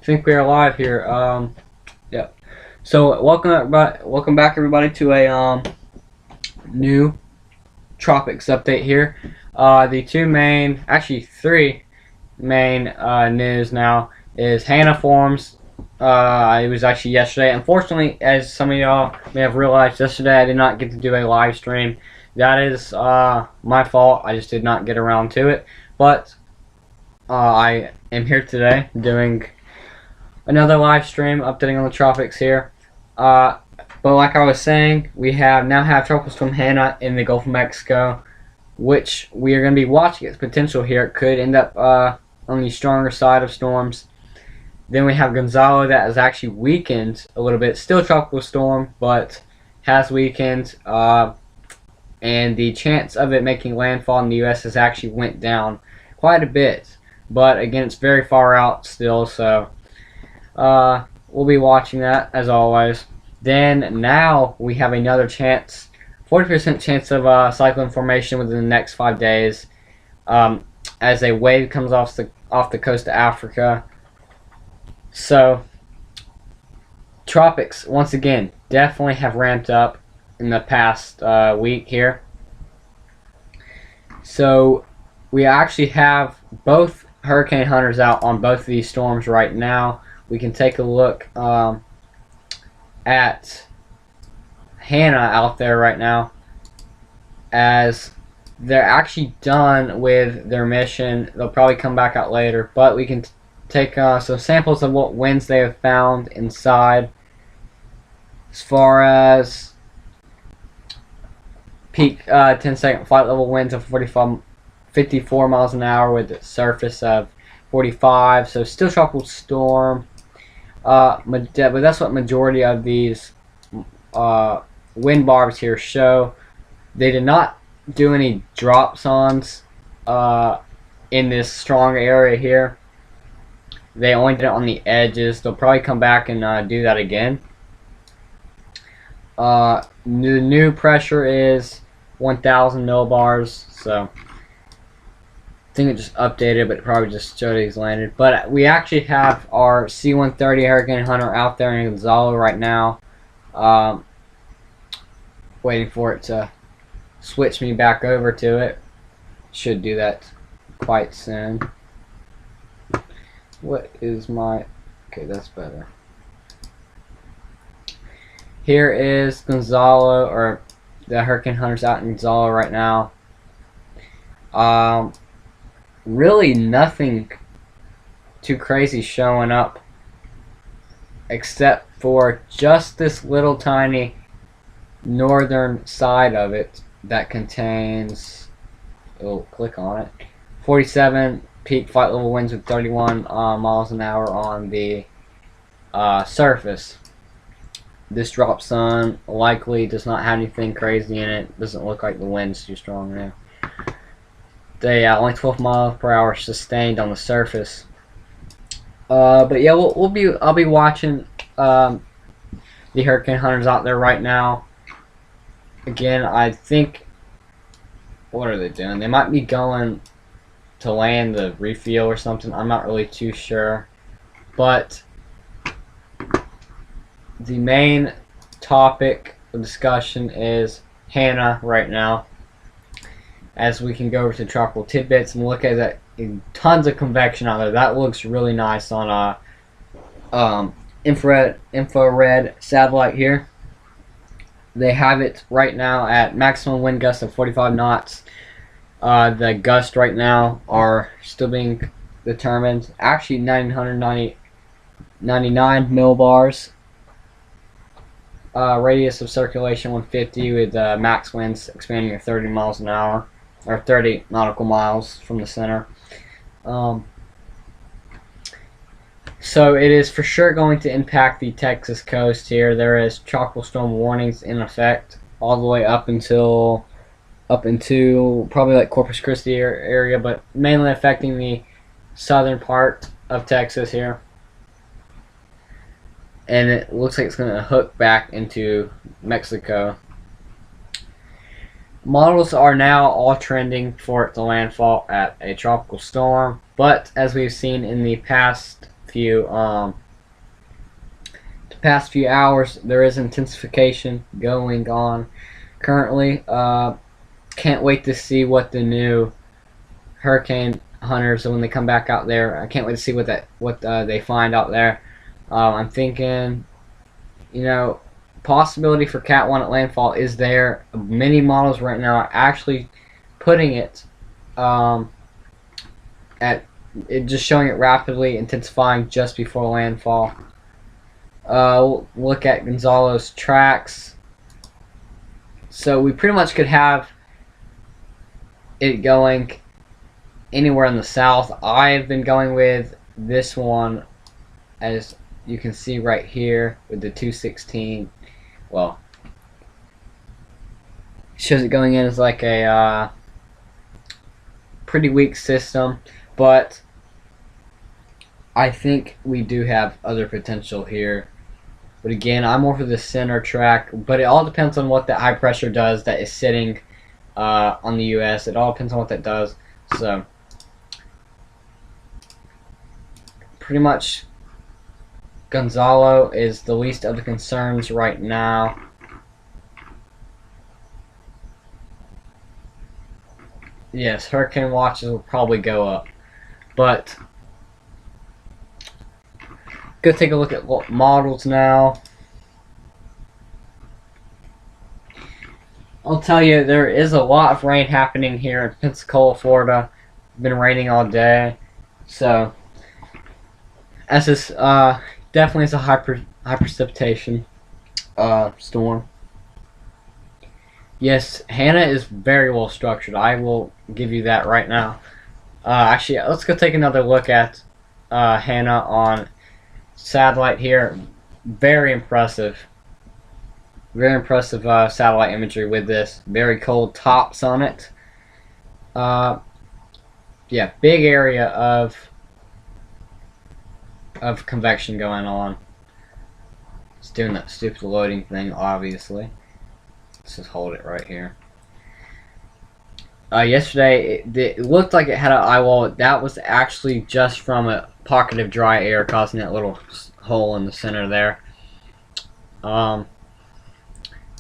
think we are live here. Yep. So welcome back everybody to a new Tropics update here. The three main news now is Hanna forms. It was actually yesterday. Unfortunately, as some of y'all may have realized, yesterday I did not get to do a live stream. That is my fault. I just did not get around to it. But I am here today doing another live stream, updating on the Tropics here. But like I was saying, we now have Tropical Storm Hanna in the Gulf of Mexico, which we are going to be watching its potential here. It could end up on the stronger side of storms. Then we have Gonzalo that has actually weakened a little bit. Still tropical storm, but has weakened. And the chance of it making landfall in the U.S. has actually went down quite a bit. But again, it's very far out still, so we'll be watching that as always. Then now we have another chance, 40% chance of cyclone formation within the next 5 days, as a wave comes off the coast of Africa. So tropics once again definitely have ramped up in the past week here. So we actually have both hurricane hunters out on both of these storms right now. We can take a look at Hanna out there right now, as they're actually done with their mission. They'll probably come back out later, but we can take some samples of what winds they have found inside, as far as peak 10-second flight level winds of 54 miles an hour with a surface of 45, so still tropical storm. But that's what majority of these wind barbs here show. They did not do any drop zones in this strong area here. They only did it on the edges. They'll probably come back and do that again. The new pressure is 1,000 millibars, so I think it just updated, but it probably just showed he's landed. But we actually have our C-130 Hurricane Hunter out there in Gonzalo right now, waiting for it to switch me back over to it. Should do that quite soon. What is my... Okay, that's better. Here is Gonzalo, or the Hurricane Hunter's out in Gonzalo right now. Really nothing too crazy showing up, except for just this little tiny northern side of it that contains, click on it, 47 peak flight level winds with 31 miles an hour on the surface. This drop zone likely does not have anything crazy in it. Doesn't look like the wind's too strong now. They only 12 miles per hour sustained on the surface. But yeah, I'll be watching the Hurricane Hunters out there right now. Again, I think, what are they doing? They might be going to land the refuel or something. I'm not really too sure. But the main topic of discussion is Hanna right now, as we can go over to tropical tidbits and look at that. Tons of convection out there. That looks really nice on a infrared satellite here. They have it right now at maximum wind gust of 45 knots. The gusts right now are still being determined. Actually 999 millibars. Radius of circulation 150 with max winds expanding to 30 miles an hour, or 30 nautical miles from the center. So it is for sure going to impact the Texas coast here. There is tropical storm warnings in effect all the way up into probably like Corpus Christi area, but mainly affecting the southern part of Texas here. And it looks like it's going to hook back into Mexico. Models are now all trending for it to landfall at a tropical storm, but as we've seen in the past past few hours. There is intensification going on currently. Can't wait to see what the new hurricane hunters, when they come back out there, I can't wait to see what they find out there. I'm thinking, possibility for Cat 1 at landfall is there. Many models right now are actually putting it just showing it rapidly intensifying just before landfall. Look at Gonzalo's tracks. So we pretty much could have it going anywhere in the south. I've been going with this one, as you can see right here, with the 216. Well, shows it going in as like a pretty weak system, but I think we do have other potential here. But again, I'm more for the center track, but it all depends on what that high pressure does that is sitting on the US. It all depends on what that does. So pretty much Gonzalo is the least of the concerns right now. Yes, hurricane watches will probably go up, but go take a look at what models now. I'll tell you, there is a lot of rain happening here in Pensacola, Florida. It's been raining all day, so as this definitely is a high precipitation storm. Yes, Hanna is very well structured. I will give you that right now. Actually, let's go take another look at Hanna on satellite here. Very impressive. Very impressive satellite imagery with this. Very cold tops on it. Yeah, big area of convection going on. It's doing that stupid loading thing, obviously. Let's just hold it right here. Yesterday, it looked like it had an eye wall. That was actually just from a pocket of dry air causing that little hole in the center there.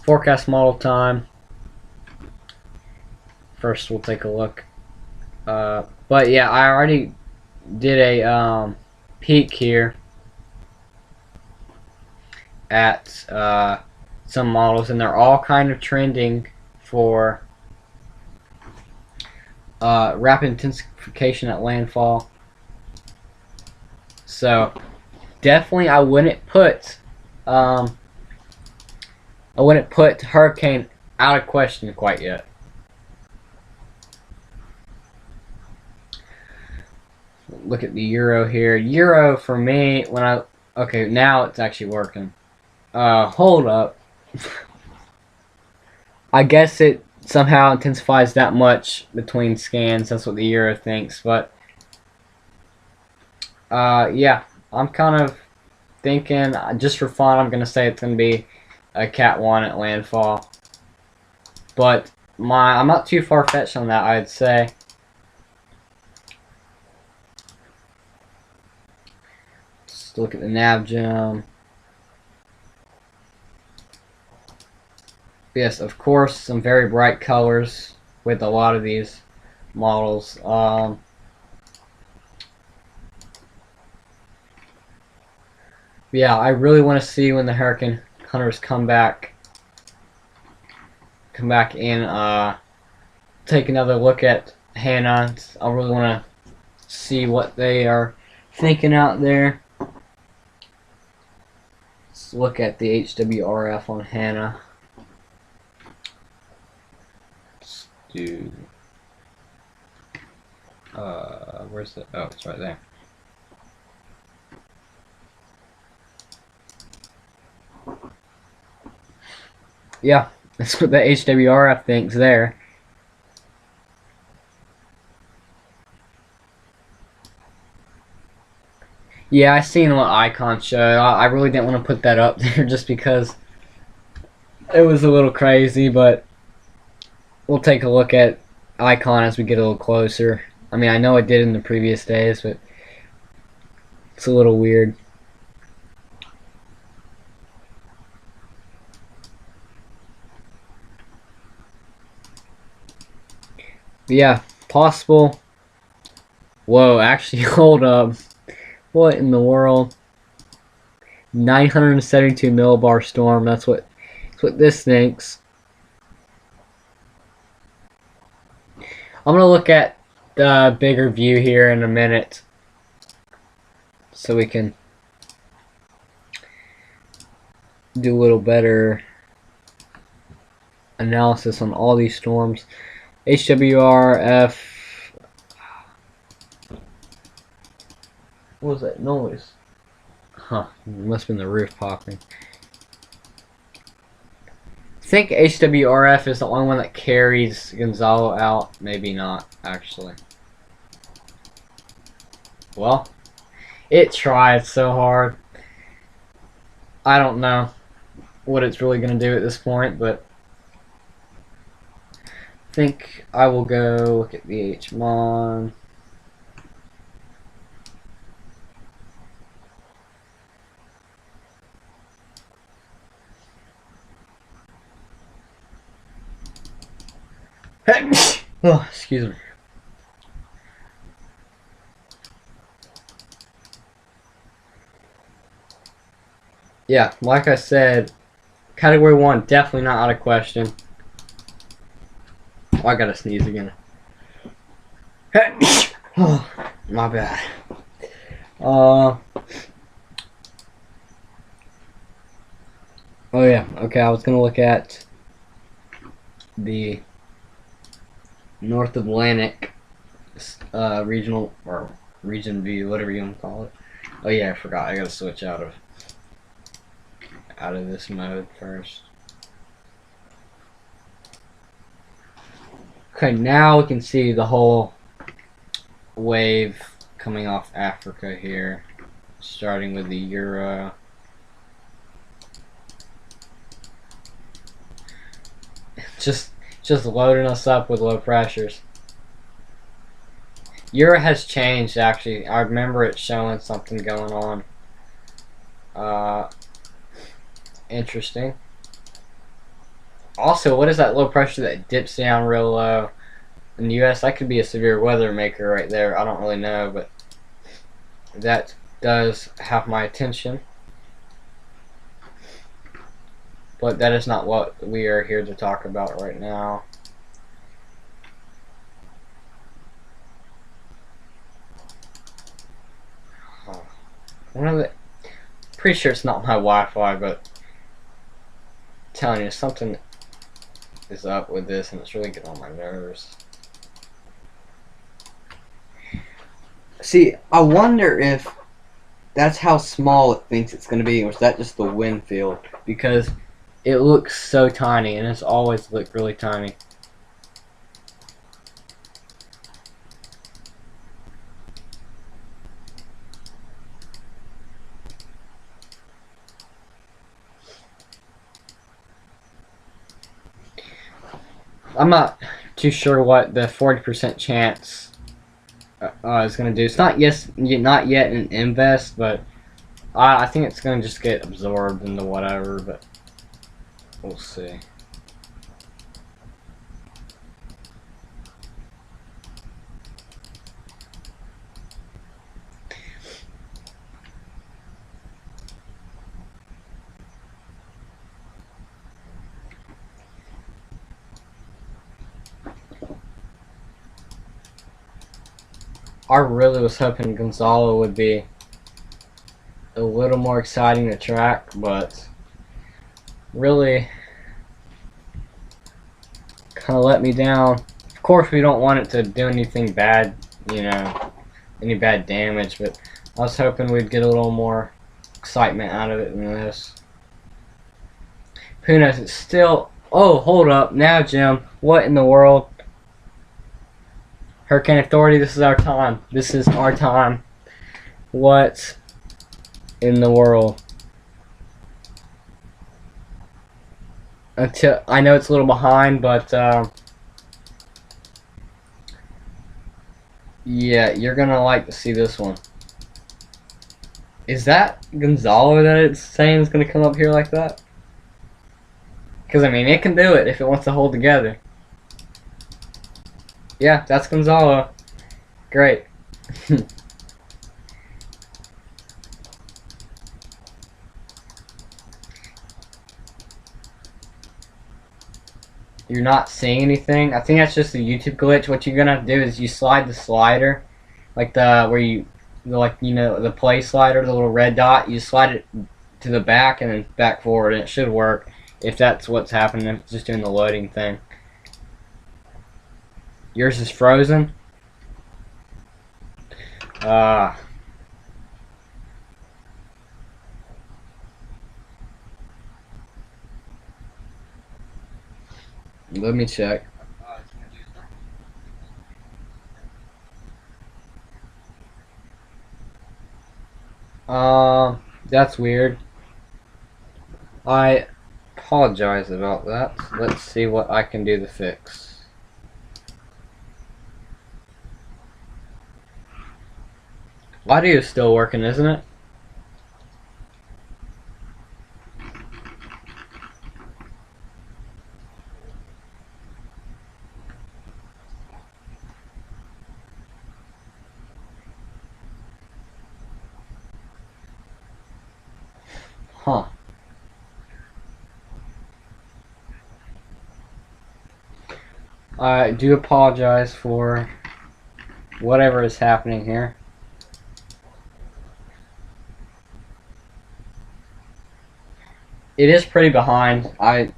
Forecast model time. First, we'll take a look. But yeah, I already did a peek here at some models, and they're all kind of trending for rapid intensification at landfall. So definitely, I wouldn't put hurricane out of question quite yet. Look at the Euro here. Euro for me, okay, now it's actually working. Hold up. I guess it somehow intensifies that much between scans. That's what the Euro thinks. But yeah, I'm kind of thinking, just for fun, I'm gonna say it's gonna be a Cat 1 at landfall. But I'm not too far-fetched on that, I'd say. Let's look at the nav gem. Yes, of course, some very bright colors with a lot of these models. Yeah, I really want to see when the hurricane hunters come back in, take another look at Hanna. I really want to see what they are thinking out there. Let's look at the HWRF on Hanna. Let's do where's the, oh, it's right there. Yeah, that's what the HWRF thinks there. Yeah, I seen what Icon showed. I really didn't want to put that up there just because it was a little crazy, but we'll take a look at Icon as we get a little closer. I mean, I know it did in the previous days, but It's a little weird. But yeah, possible. Whoa, actually, hold up. What in the world? 972 millibar storm. That's what this thinks. I'm gonna look at the bigger view here in a minute, so we can do a little better analysis on all these storms. HWRF. What was that noise? Huh, it must have been the roof popping. I think HWRF is the only one that carries Gonzalo out. Maybe not, actually. Well, it tried so hard. I don't know what it's really going to do at this point, but I think I will go look at the HMON. Oh, excuse me. Yeah, like I said, Category 1 definitely not out of question. Oh, I gotta sneeze again. Oh, my bad. Oh yeah, okay, I was gonna look at the North Atlantic regional or region view, whatever you want to call it. Oh yeah, I forgot. I gotta switch out of this mode first. Okay, now we can see the whole wave coming off Africa here, starting with the Euro. Just loading us up with low pressures. Euro has changed, actually. I remember it showing something going on. Interesting. Also, what is that low pressure that dips down real low in the U.S.? That could be a severe weather maker right there. I don't really know, but that does have my attention. But that is not what we are here to talk about right now. Pretty sure it's not my Wi-Fi, but I'm telling you, something is up with this, and it's really getting on my nerves. See, I wonder if that's how small it thinks it's going to be, or is that just the wind field? Because it looks so tiny, and it's always looked really tiny. I'm not too sure what the 40% chance is going to do. It's not yet an invest, but I think it's going to just get absorbed into whatever, but we'll see. I really was hoping Gonzalo would be a little more exciting to track, but really kind of let me down. Of course, we don't want it to do anything bad, you know, any bad damage, but I was hoping we'd get a little more excitement out of it than this. Who knows? It's still... Oh, hold up. Now, Jim, what in the world? Hurricane Authority, this is our time. This is our time. What in the world? Until I know it's a little behind, but yeah, you're gonna like to see this one. Is that Gonzalo that it's saying is going to come up here like that? Because, I mean, it can do it if it wants to hold together. Yeah, that's Gonzalo. Great. You're not seeing anything? I think that's just a YouTube glitch. What you're going to have to do is you slide the slider. Like the play slider, the little red dot. You slide it to the back and then back forward, and it should work if that's what's happening. It's just doing the loading thing. Yours is frozen. Let me check. That's weird. I apologize about that. Let's see what I can do to fix. Audio is still working, isn't it? Huh. I do apologize for whatever is happening here. It is pretty behind. I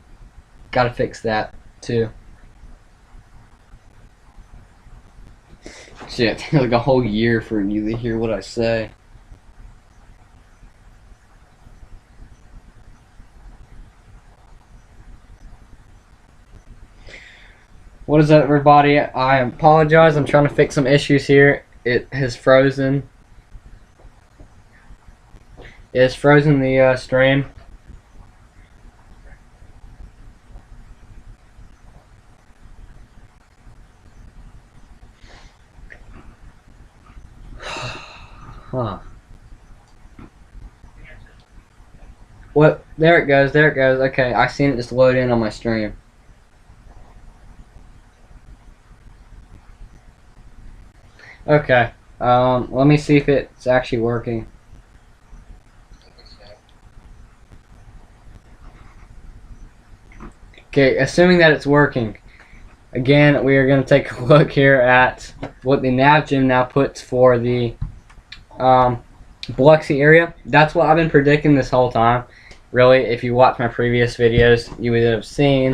gotta fix that too. Shit, like a whole year for you to hear what I say. What is up, everybody? I apologize. I'm trying to fix some issues here. It has frozen. It has frozen the stream. Huh. What? There it goes. There it goes. Okay, I seen it just load in on my stream. Okay. Let me see if it's actually working. Okay, assuming that it's working. Again, we are going to take a look here at what the nav gym now puts for the Biloxi area. That's what I've been predicting this whole time. Really, if you watch my previous videos, you would have seen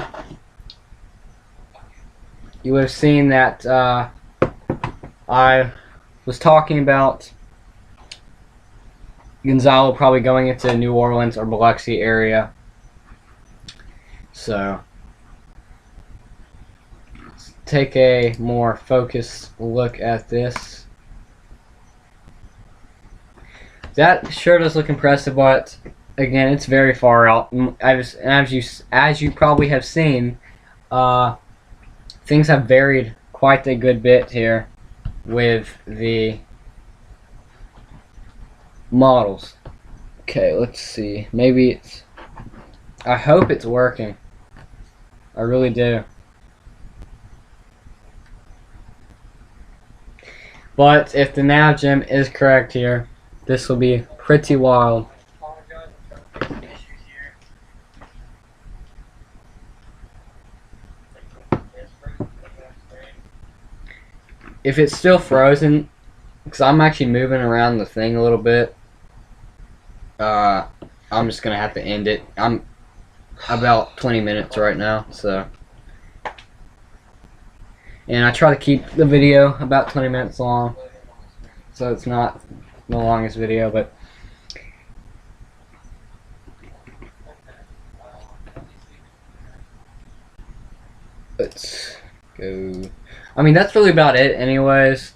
that I was talking about Gonzalo probably going into New Orleans or Biloxi area. So let's take a more focused look at this. That sure does look impressive, but again, it's very far out. As you probably have seen, things have varied quite a good bit here with the models. Okay, let's see. Maybe it's... I hope it's working. I really do. But if the nav gem is correct here, this will be pretty wild. If it's still frozen, because I'm actually moving around the thing a little bit, I'm just gonna have to end it. I'm about 20 minutes right now, so. And I try to keep the video about 20 minutes long, so it's not the longest video, but. Let's go. I mean, that's really about it anyways.